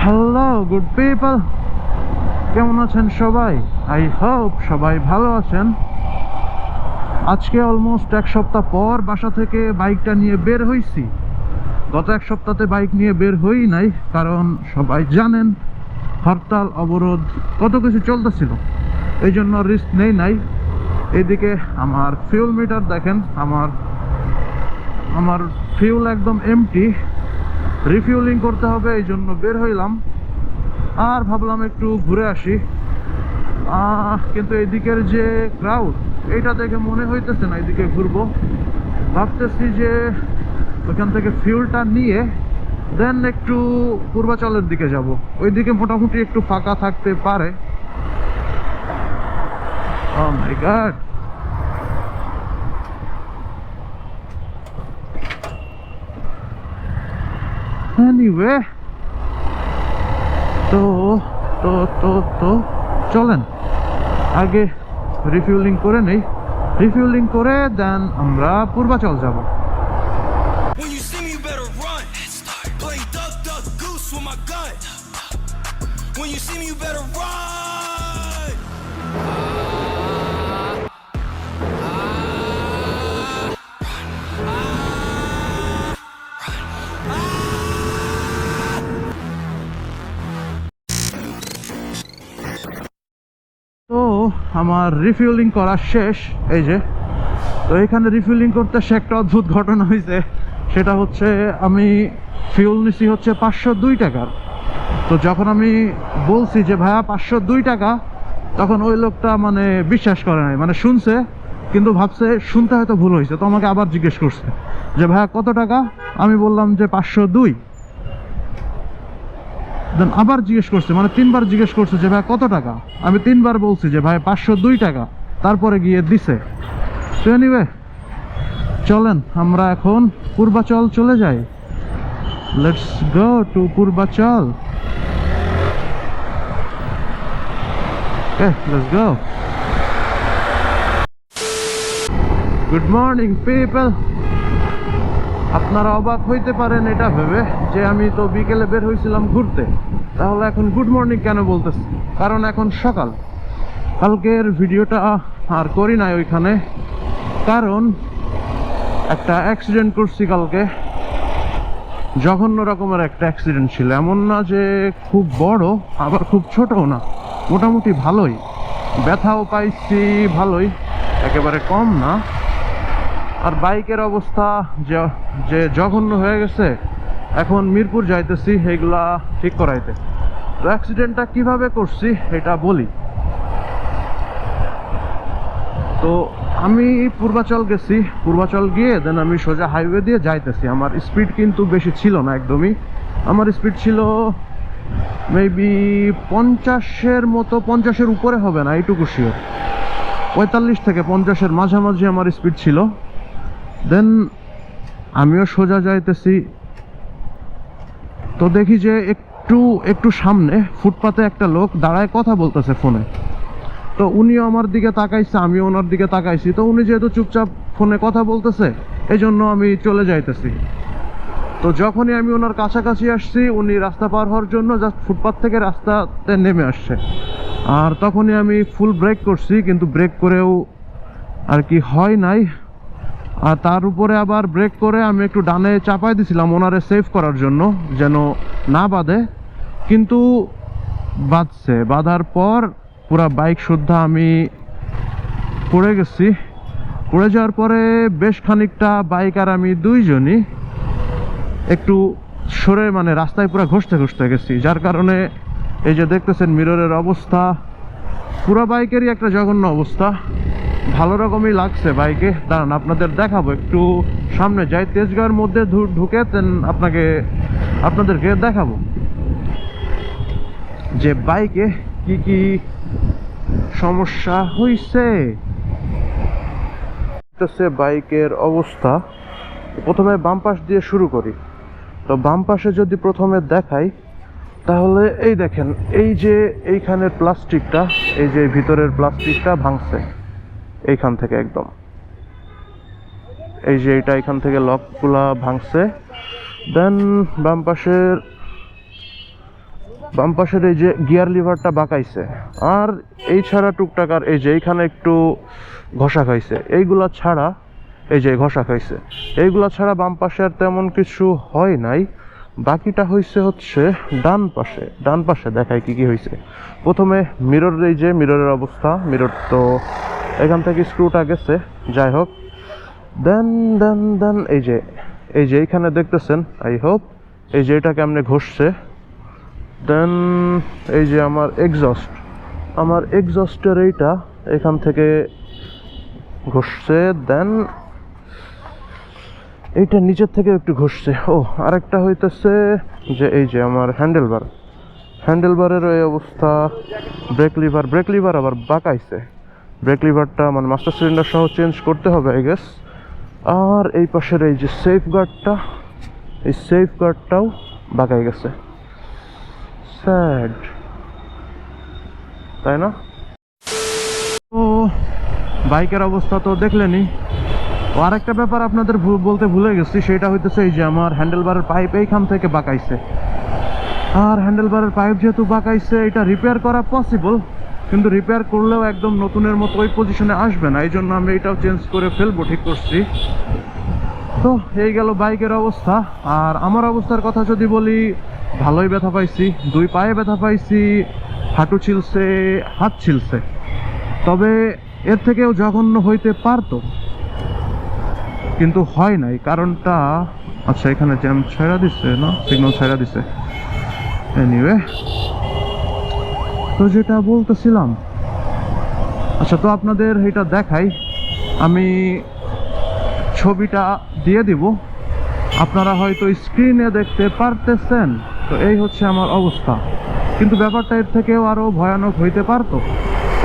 Hello good people, কেমন আছেন সবাই? আই হোপ সবাই ভালো আছেন। আজকে অলমোস্ট এক সপ্তাহ পর বাসা থেকে বাইকটা নিয়ে বের হইছি। গত এক সপ্তাহে বাইক নিয়ে বের হই নাই, কারণ সবাই জানেন হরতাল অবরোধ কত কিছু চলতেছিল, এই জন্য রিস্ক নেই নাই। এদিকে আমার ফিউল মিটার দেখেন, আমার ফিউল একদম এমটি, রিফিউলিং করতে হবে, এই জন্য বের হইলাম। আর ভাবলাম একটু ঘুরে আসি, কিন্তু এদিকের যে ক্রাউড, এইটা দেখে মনে হইতেছে না এদিকে ঘুরবো। ভাবতেছি যে ওইখান থেকে ফিউলটা নিয়ে দেন একটু পূর্বাচলের দিকে যাব, ওইদিকে মোটামুটি একটু ফাঁকা থাকতে পারে। Oh my God! Anyway, তো তো তো তো চলেন আগে রিফিউলিং করে নেই, রিফিউলিং করে দেন আমরা পূর্বাচল যাব। তো আমার রিফিউলিং করা শেষ, এই যে। তো এখানে রিফিউলিং করতে একটা অদ্ভুত ঘটনা হয়েছে, সেটা হচ্ছে আমি ফিউল নিছি হচ্ছে 502 টাকার। তো যখন আমি বলছি যে ভাইয়া 502 টাকা, তখন ওই লোকটা মানে বিশ্বাস করে নাই, মানে শুনছে কিন্তু ভাবছে শুনতে হয়তো ভুল হয়েছে, তো আমাকে আবার জিজ্ঞেস করছে যে ভাইয়া কত টাকা। আমি বললাম যে 502। দেন আবার জিজ্ঞেস করছে, মানে 3বার জিজ্ঞেস করছে যে ভাই কত টাকা। আমি 3বার বলছি যে ভাই 502 টাকা, তারপরে গিয়ে দিছে। তো এনিওয়ে, চলেন আমরা এখন পূর্বাচল চলে যাই। Let's go to Purbachal. Let's go. Good morning people. আপনারা অবাক হইতে পারেন এটা ভেবে যে আমি তো বিকেলে বের হয়েছিলাম ঘুরতে, তাহলে এখন গুড মর্নিং কেন বলতেছি? কারণ এখন সকাল। কালকের ভিডিওটা আর করি নাই ওইখানে, কারণ একটা অ্যাক্সিডেন্ট করছি কালকে। জঘন্য রকমের একটা অ্যাক্সিডেন্ট ছিল, এমন না যে খুব বড় আবার খুব ছোটও না, মোটামুটি ভালোই। ব্যথাও পাইছি ভালোই, একেবারে কম না। আর বাইকের অবস্থা যে জঘন্য হয়ে গেছে, এখন মিরপুর যাইতেছি এইগুলা ঠিক করাইতে। তো অ্যাক্সিডেন্টটা কিভাবে করছি এটা বলি। তো আমি পূর্বাচল গেছি, পূর্বাচল গিয়ে দেন আমি সোজা হাইওয়ে দিয়ে যাইতেছি। আমার স্পিড কিন্তু বেশি ছিল না একদমই, আমার স্পিড ছিল মেবি 50-এর মতো, 50-এর উপরে হবে না এইটুকু শিওর। 45 থেকে 50-এর মাঝামাঝি আমার স্পিড ছিল। দেন আমিও সোজা যাইতেছি, তো দেখি যে একটু সামনে ফুটপাতে একটা লোক দাঁড়ায় কথা বলতেছে ফোনে। তো উনিও আমার দিকে তাকাইছে, আমিও ওনার দিকে তাকাইছি। তো উনি যেহেতু চুপচাপ ফোনে কথা বলতেছে, এই জন্য আমি চলে যাইতেছি। তো যখনই আমি ওনার কাছাকাছি আসছি, উনি রাস্তা পার হওয়ার জন্য জাস্ট ফুটপাত থেকে রাস্তাতে নেমে আসছে। আর তখনই আমি ফুল ব্রেক করছি, কিন্তু ব্রেক করেও আর কি হয় নাই। আর তার উপরে আবার ব্রেক করে আমি একটু ডানে চাপাই দিছিলাম ওনারে সেভ করার জন্য, যেন না বাঁধে, কিন্তু বাঁধছে। বাঁধার পর পুরা বাইক শুদ্ধা আমি পড়ে গেছি। পড়ে যাওয়ার পরে বেশ খানিকটা বাইক আর আমি দুইজনই একটু সরে, মানে রাস্তায় পুরো ঘষতে গেছি, যার কারণে এই যে দেখতেছেন মিররের অবস্থা, পুরো বাইকেরই একটা জঘন্য অবস্থা। ভালো রকমই লাগছে বাইকে। দাঁড়ান আপনাদের দেখাবো, একটু সামনে যাই, তেজগাঁওয়ের মধ্যে ঢুকে দেন আপনাদেরকে দেখাবো যে বাইকে কি কি সমস্যা হইছে। বাইকের অবস্থা প্রথমে বাম পাশ দিয়ে শুরু করি। তো বাম পাশে যদি প্রথমে দেখাই, তাহলে এই দেখেন, এই যে এইখানের প্লাস্টিকটা, এই যে ভিতরের প্লাস্টিকটা ভাঙছে এইখান থেকে একদম, এই যে এটা এখান থেকে লকগুলা ভাঙছে। দেন বাম পাশের বাম পাশের এই যে গিয়ার লিভারটা বাঁকাইছে, আর এই ছাড়া টুকটাক আর এই যে এইখানে একটু ঘষা খাইছে, এইগুলা ছাড়া এই যে ঘষা খাইছে, এইগুলা ছাড়া বাম পাশে আর তেমন কিছু হয় নাই। বাকিটা হয়েছে হচ্ছে ডান পাশে দেখায় কি কি হয়েছে। প্রথমে মিরর, এই যে মিররের অবস্থা, মিরর তো এখান থেকে স্ক্রুটা গেছে, যাই হোক। দেন দেন দেন এই যে এইখানে দেখতেছেন, আই হোপ এই যে এটা কেমনে ঘষছে। দেন এই যে আমার এক্সস্টের এইটা এখান থেকে ঘষছে। দেন এইটা নিচের থেকে একটু ঘষছে। ও আরেকটা হইতেছে যে এই যে আমার হ্যান্ডেলবারের এই অবস্থা। ব্রেক লিভার আবার বাঁকাইছে, ব্রেক লিভারটা মানে মাস্টার সিলিন্ডার সহ চেঞ্জ করতে হবে আই গেস। আর এই পাশের এই যে সেফ গার্ডটাও বাঁকাই গেছে। স্যাড, তাই না? তো বাইকের অবস্থা তো দেখলেনি। ও আরেকটা ব্যাপার আপনাদের বলতে ভুলে গেছি, সেটা হইতেছে এই যে আমার হ্যান্ডেলবারের পাইপ এইখান থেকে বাঁকাইছে। আর হ্যান্ডেলবারের পাইপ যেহেতু বাঁকাইছে, এটা রিপেয়ার করা পসিবল, কিন্তু রিপেয়ার করলেও একদম নতুনের মতো ওই পজিশনে আসবে না, এই জন্য আমি এটাও চেঞ্জ করে ফেলবো, ঠিক করছি। তো এই গেল বাইকের অবস্থা। আর আমার অবস্থার কথা যদি বলি, ভালোই ব্যথা পাইছি, 2 পায়ে ব্যথা পাইছি, হাঁটু ছিলছে, হাত ছিলছে। তবে এর থেকেও জঘন্য হইতে পারতো, কিন্তু হয় নাই। কারণটা, আচ্ছা এখানে জ্যাম ছেড়া দিচ্ছে না, সিগন্যাল ছেড়া দিচ্ছে। এনিওয়ে, তো যেটা বলতেছিলাম, আচ্ছা তো আপনাদের এটা দেখাই, আমি ছবিটা দিয়ে দিব, আপনারা হয়তো স্ক্রিনে দেখতে পারতেছেন। তো এই হচ্ছে আমার অবস্থা, কিন্তু ব্যাপারটা এর থেকেও আরও ভয়ানক হইতে পারতো।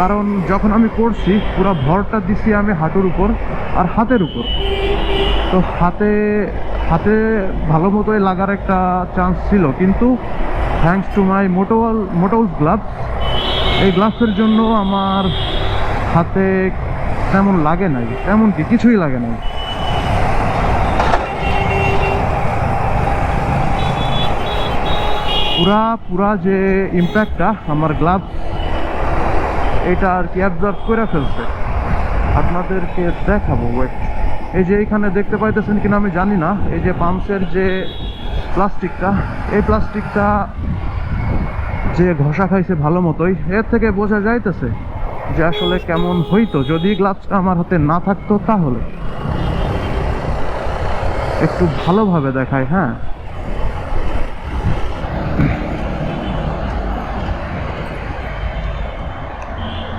কারণ যখন আমি করছি, পুরো ভরটা দিছি আমি হাঁটুর উপর আর হাতের উপর। তো হাতে ভালো মতোই লাগার একটা চান্স ছিল, কিন্তু থ্যাঙ্কস টু মাই মোটোলস গ্লাভস, এই গ্লাভসের জন্য আমার হাতে তেমন লাগে নাই, তেমন কিছুই লাগে নাই। পুরা যে ইম্প্যাক্টটা আমার গ্লাভস এটা আর কি অ্যাবজর্ব করে ফেলছে। আপনাদেরকে দেখাবো, ওয়েট। এই যে এইখানে দেখতে পাইতেছেন কিনা আমি জানি না, এই যে পাম্পসের যে প্লাস্টিকটা, এই প্লাস্টিকটা যে ঘষা খাইছে ভালো মতোই। এর থেকে বোঝা যাইতেছে যে আসলে কেমন হইতো যদি গ্লাভসটা আমার হাতে না থাকতো। তাহলে একটু ভালোভাবে দেখায়, হ্যাঁ।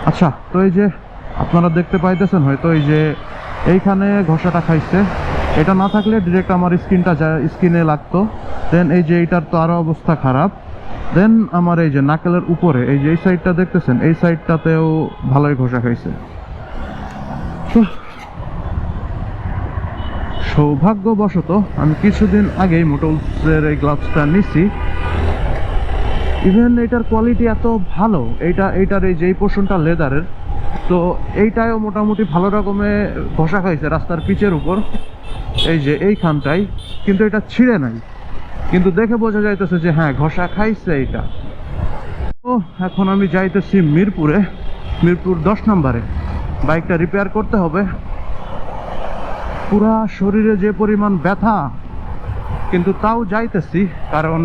আচ্ছা, তো এই যে আপনারা দেখতে পাইতেছেন হয়তো, এই যে এইখানে ঘষাটা খাইছে, এটা না থাকলে ডিরেক্ট আমার স্কিনে লাগতো। দেন এই যে এইটার তো আরো অবস্থা খারাপ। দেন আমার এই যে নাকেলের উপরে এই যে এই সাইডটা দেখতেছেন, এই সাইডটাতেও ভালোই ঘষা খাইছে। তো সৌভাগ্যবশত আমি কিছুদিন আগেই মোটলসের এই গ্লাভসটা নিছি। ইভেন এটার কোয়ালিটি এত ভালো, এইটার এই যেই পোর্শনটা লেদারের, তো এইটাও মোটামুটি ভালো রকমের ঘষা খাইছে রাস্তার পিচের উপর, এই যে এইখানটাই, কিন্তু এটা ছিঁড়ে নাই। কিন্তু দেখে বোঝা যাইতেছে যে হ্যাঁ ঘষা খাইছে এইটা। তো এখন আমি যাইতেছি মিরপুর 10 নম্বরে বাইকটা রিপেয়ার করতে হবে। পুরা শরীরে যে পরিমাণ ব্যথা, কিন্তু তাও যাইতেছি, কারণ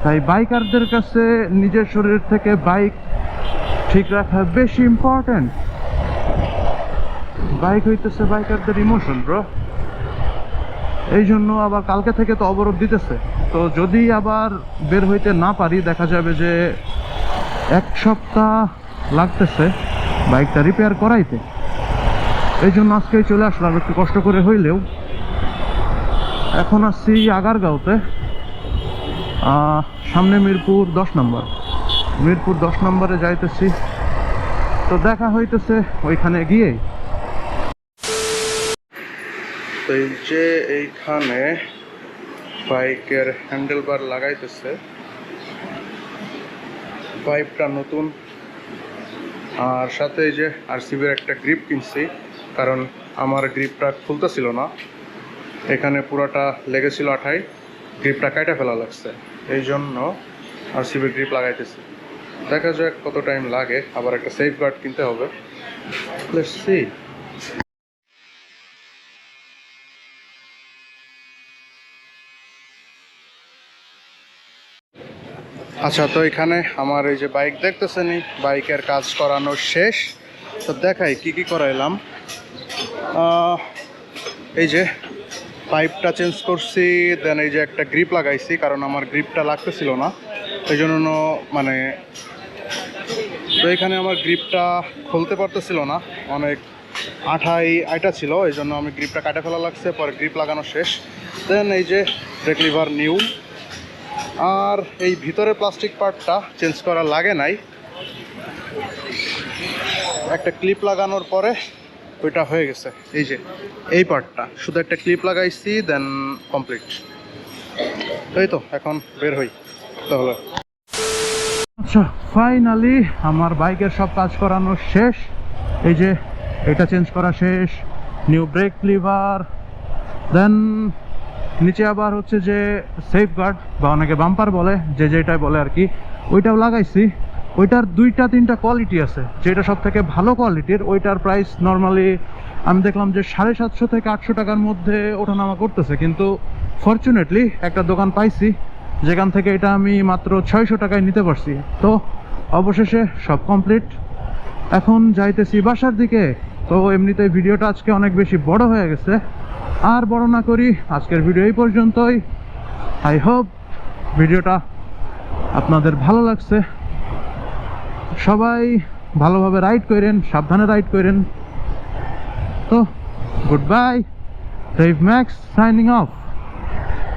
তাই বাইকারদের কাছে নিজের শরীর থেকে বাইক ঠিক রাখা বেশি ইম্পর্টেন্ট। বাইক হইতেছে বাইকারদের ইমোশন ব্রো। এই জন্য আবার কালকে থেকে তো অবরোধ দিতেছে, তো যদি আবার বের হইতে না পারি, দেখা যাবে যে 1 সপ্তাহ লাগতেছে বাইকটা রিপেয়ার করাইতে। এই জন্য আজকেই চলে আসলাম, একটু কষ্ট করে হইলেও। এখন আসছি আগারগাঁওতে, সামনে মিরপুর 10 নম্বরে যাইতেছি। তো দেখা হইতেছে ওইখানে গিয়ে। তো এই যে এইখানে বাইকের হ্যান্ডেলবার লাগাইতেছে, পাইপটা নতুন, আর সাথে এই যে আরসিবির একটা গ্রিপ কিনছি, কারণ আমার গ্রিপটা খুলতেছিল না, এখানে পুরোটা লেগেছিল আঠায়, গ্রিপটা কাটা ফেলা লাগছে। এই জন্য আরসিবি গ্রিপ লাগাইতেছি, দেখা যাক কত টাইম লাগে। আবার একটা সেফ গার্ড কিনতে হবে। Let's see. আচ্ছা, তো এখানে আমার এই যে বাইক দেখতেছেন, বাইকের কাজ করানো শেষ। তো দেখাই কি কি করাইলাম। এই যে পাইপটা চেঞ্জ করছি, দেন এই যে একটা গ্রিপ লাগাইছি, কারণ আমার গ্রিপটা লাগতেছিল না, এই জন্য মানে তো এখানে আমার গ্রিপটা খুলতে পারতেছিল না, অনেক আঠা ছিল, এই জন্য আমি গ্রিপটা কাটে ফেলা লাগছে। পরে গ্রিপ লাগানো শেষ। দেন এই যে ব্রেক লিভার নিউ, আর এই ভিতরে প্লাস্টিক পার্টটা চেঞ্জ করা লাগে নাই, একটা ক্লিপ লাগানোর পরে ওইটা হয়ে গেছে। এই যে এই পার্টটা শুধু একটা ক্লিপ লাগাইছি, দেন কমপ্লিট। এই তো এখন বের হই তাহলে। আচ্ছা, ফাইনালি আমার বাইকের সব কাজ করানো শেষ। এই যে এটা চেঞ্জ করা শেষ, নিউ ব্রেক লিভার, দেন নিচে আবার হচ্ছে যে সেফ গার্ড বা অনেকে বাম্পার বলে, যে যেটাই বলে আর কি, ওইটাও লাগাইছি। ওইটার 2-3টা কোয়ালিটি আছে, যেটা সব থেকে ভালো কোয়ালিটির ওইটার প্রাইস নর্মালি আমি দেখলাম যে 750 থেকে 800 টাকার মধ্যে ওঠানামা করতেছে, কিন্তু ফরচুনেটলি একটা দোকান পাইছি যেখান থেকে এটা আমি মাত্র 600 টাকায় নিতে পারছি। তো অবশেষে সব কমপ্লিট, এখন যাইতেছি বাসার দিকে। তো এমনিতেই ভিডিওটা আজকে অনেক বেশি বড় হয়ে গেছে, আর বড় না করি, আজকের ভিডিও এই পর্যন্তই। আই হোপ ভিডিওটা আপনাদের ভালো লাগছে। সবাই ভালোভাবে রাইড করেন, সাবধানে রাইড করেন। তো good bye, RevMax signing off.